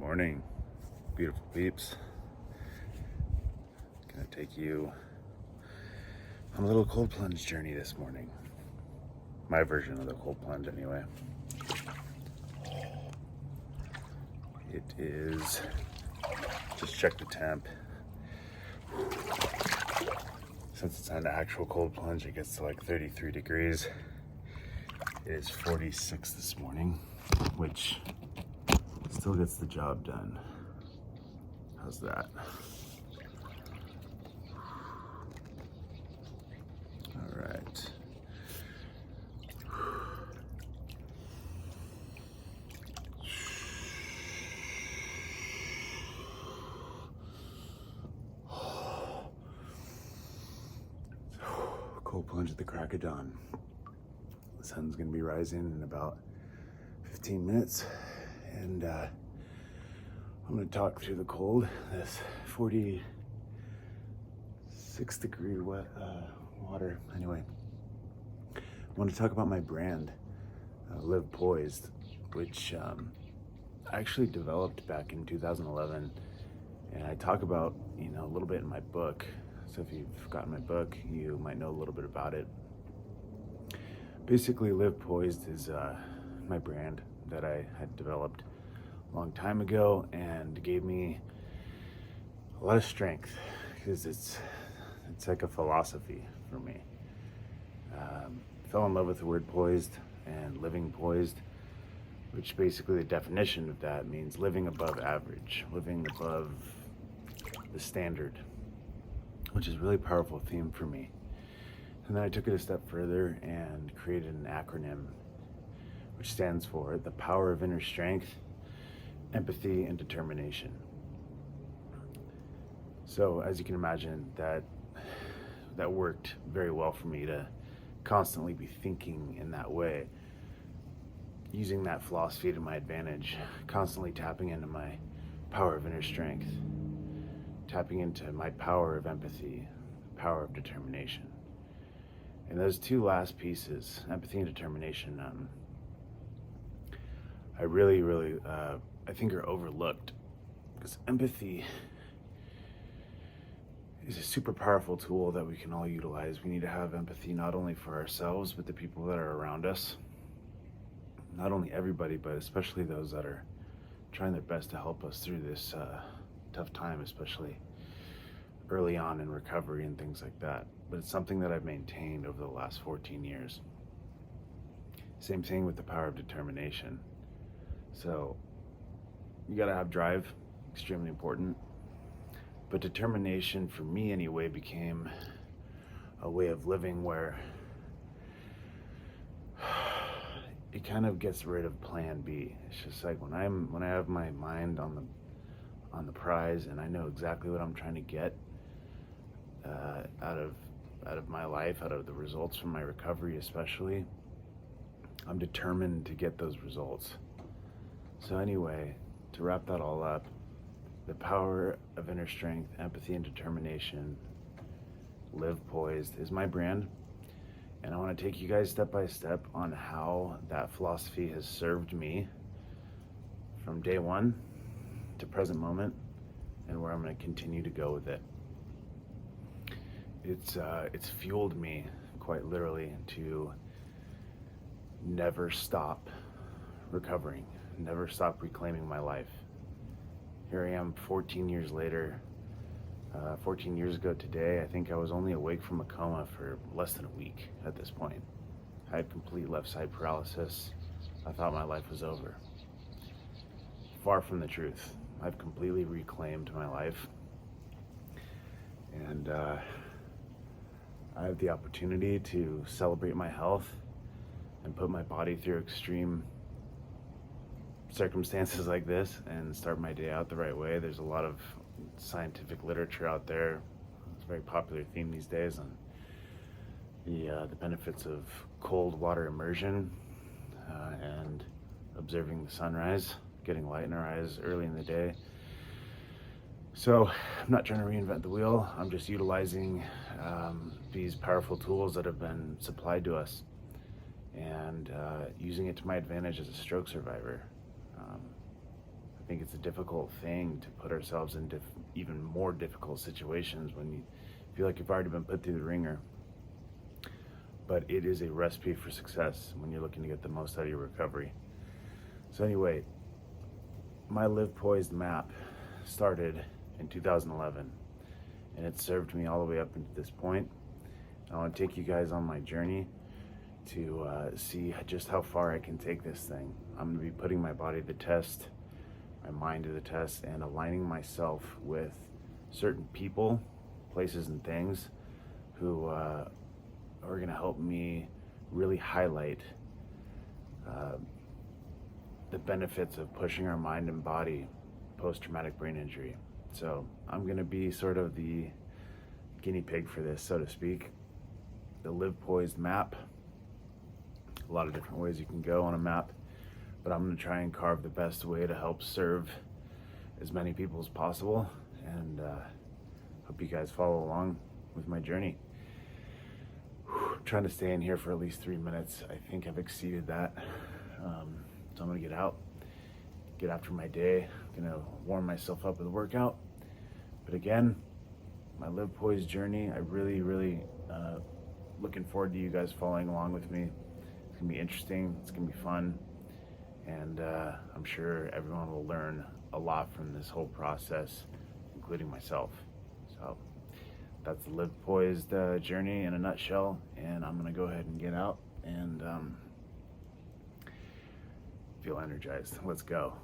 Morning, beautiful peeps. Gonna take you on a little cold plunge journey this morning. My version of the cold plunge, anyway. It is, just check the temp. Since it's an actual cold plunge, it gets to like 33 degrees. It is 46 this morning, which still gets the job done. How's that? All right. Cold plunge at the crack of dawn. The sun's gonna be rising in about 15 minutes, and I'm gonna talk through the cold. This 46 degree water. Anyway, I want to talk about my brand, Live Poised, which I actually developed back in 2011, and I talk about a little bit in my book. So if you've gotten my book, you might know a little bit about it. Basically, Live Poised is my brand that I had developed a long time ago and gave me a lot of strength because it's like a philosophy for me. Fell in love with the word poised and living poised, which basically the definition of that means living above average, living above the standard, which is a really powerful theme for me. And then I took it a step further and created an acronym which stands for the power of inner strength, empathy, and determination. So as you can imagine, that worked very well for me to constantly be thinking in that way, using that philosophy to my advantage, constantly tapping into my power of inner strength, tapping into my power of empathy, power of determination. And those two last pieces, empathy and determination, I really, I think are overlooked, because empathy is a super powerful tool that we can all utilize. We need to have empathy not only for ourselves, but the people that are around us. Not only everybody, but especially those that are trying their best to help us through this tough time, especially early on in recovery and things like that. But it's something that I've maintained over the last 14 years. Same thing with the power of determination. So you gotta have drive, extremely important. But determination, for me anyway, became a way of living where it kind of gets rid of plan B. It's just like when I have my mind on the prize, and I know exactly what I'm trying to get out of my life, out of the results from my recovery especially, I'm determined to get those results. So anyway, to wrap that all up, the power of inner strength, empathy, and determination, Live Poised, is my brand. And I want to take you guys step by step on how that philosophy has served me from day one to present moment, and where I'm going to continue to go with it. It's fueled me quite literally to never stop recovering, never stop reclaiming my life. Here I am 14 years later. 14 years ago today, I think I was only awake from a coma for less than a week at this point. I had complete left side paralysis. I thought my life was over. Far from the truth. I've completely reclaimed my life. And I have the opportunity to celebrate my health and put my body through extreme circumstances like this and start my day out the right way. There's a lot of scientific literature out there. It's a very popular theme these days on the benefits of cold water immersion and observing the sunrise, getting light in our eyes early in the day. So I'm not trying to reinvent the wheel. I'm just utilizing these powerful tools that have been supplied to us and using it to my advantage as a stroke survivor. I think it's a difficult thing to put ourselves in even more difficult situations when you feel like you've already been put through the ringer. But it is a recipe for success when you're looking to get the most out of your recovery. So anyway, my Live Poised map started in 2011, and it served me all the way up into this point. I want to take you guys on my journey to see just how far I can take this thing. I'm going to be putting my body to the test, my mind to the test, and aligning myself with certain people, places, and things who are going to help me really highlight the benefits of pushing our mind and body post-traumatic brain injury. So I'm going to be sort of the guinea pig for this, so to speak. The Live Poised map. A lot of different ways you can go on a map, but I'm going to try and carve the best way to help serve as many people as possible, and hope you guys follow along with my journey. I'm trying to stay in here for at least 3 minutes. I think I've exceeded that. So I'm gonna get out, get after my day. I'm gonna warm myself up with a workout. But again, my Live Poised journey, I really looking forward to you guys following along with me. It's gonna be interesting, it's gonna be fun, and I'm sure everyone will learn a lot from this whole process, including myself. So that's the Live Poised journey in a nutshell, and I'm gonna go ahead and get out and feel energized. Let's go.